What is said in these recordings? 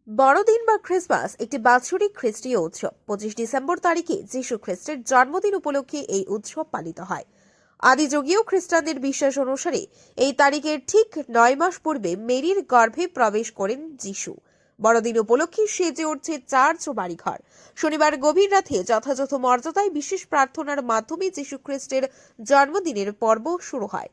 বড়দিন বা ক্রিসমাস একটি বাৎসরিক খ্রিস্টীয় উৎসব। 25 ডিসেম্বর তারিখে যীশু খ্রিস্টের জন্মদিন উপলক্ষে এই উৎসব পালিত হয়। আদিযুগীয় খ্রিস্টানদের বিশ্বাস অনুসারে এই তারিখের ঠিক 9 মাস পূর্বে মেরির গর্ভে প্রবেশ করেন যীশু। বড়দিন উপলক্ষে সেজে উঠছে চার্চ ও বাড়িঘর। শনিবার গভীর রাতে যথাযথ মর্যাদায় বিশেষ প্রার্থনার মাধ্যমে যীশু খ্রিস্টের জন্মদিনের পর্ব শুরু হয়।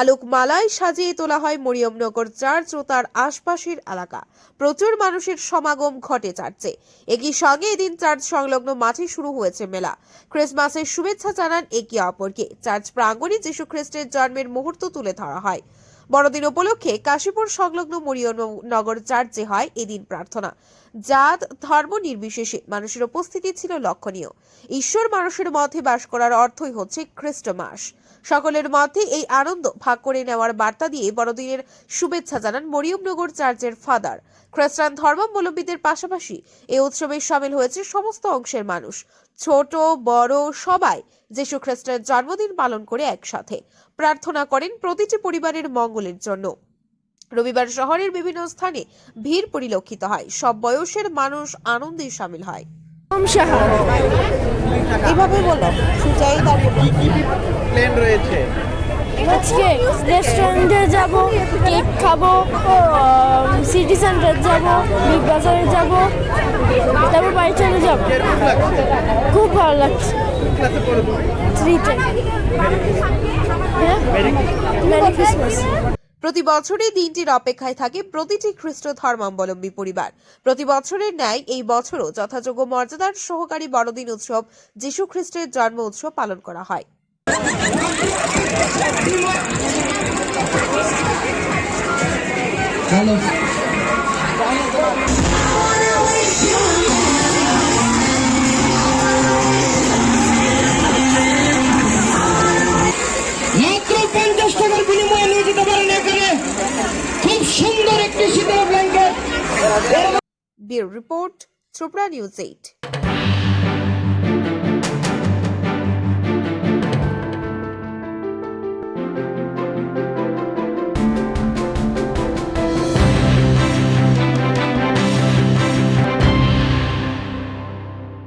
আলোকমালায় সাজিয়ে তোলা হয় মরিয়মনগর চার্চ ও তার আশপাশের এলাকা। প্রচুর মানুষের সমাগম ঘটে চার্চে। একই সঙ্গে এদিন চার্চ সংলগ্ন মাঠে শুরু হয়েছে মেলা। ক্রিসমাসের শুভেচ্ছা জানান একে অপরকে। চার্চ প্রাঙ্গণে যীশু খ্রিস্টের জন্মের মুহূর্ত তুলে ধরা হয়। বড়দিন উপলক্ষে কাশীপুর সংলগ্ন মরিয়মনগর চার্চে হয় এদিন প্রার্থনা। জাত ধর্ম নির্বিশেষে মানুষের উপস্থিতি ছিল লক্ষণীয়। ঈশ্বর মানুষের মধ্যে বাস করার অর্থই হচ্ছে খ্রিস্টমাস। সকলের মধ্যে এই আনন্দ ভাগ করে নেওয়ার বার্তা দিয়ে বড়দিনের শুভেচ্ছা জানান মরিয়মনগর চার্চের ফাদার। খ্রিস্টান ধর্মাবলম্বীদের পাশাপাশি এই উৎসবে সামিল হয়েছে সমস্ত অংশের মানুষ। ছোট বড় সবাই যীশু খ্রিস্টের জন্মদিন পালন করে একসাথে প্রার্থনা করেন প্রতিটি পরিবারের মঙ্গলের জন্য। রবিবার শহরের বিভিন্ন স্থানে ভিড় পরিলক্ষিত হয়। সব বয়সের মানুষ আনন্দে সামিল হয়। এভাবে বলো সুজাই কি কি প্ল্যান রয়েছে? আজকে রেস্টুরেন্টে যাব, কেক খাবো, সিটি সেন্টার যাব, বিগ বাজারে যাব, তারপর বাড়ি চলে যাব। কিরকম লাগছে? খুব ভালো লাগছে। ক্লাসে পড়ো তুমি? 3-তে। হ্যাঁ, মেরি ক্রিসমাস। প্রতি বছরই দিনটির অপেক্ষায় থাকে প্রতিটি খ্রিস্ট ধর্মাবলম্বী পরিবার। প্রতি বছরের ন্যায় এই বছরও যথাযোগ্য মর্যাদার সহকারী বড়দিন উৎসব যীশু খ্রিস্টের জন্ম উৎসব পালন করা হয়। মাত্র 50 টাকার বিনিময়ে নিয়ে যেতে পারেন এখানে খুব সুন্দর একটি শীতের blanket. Bureau report, Tripura news 8।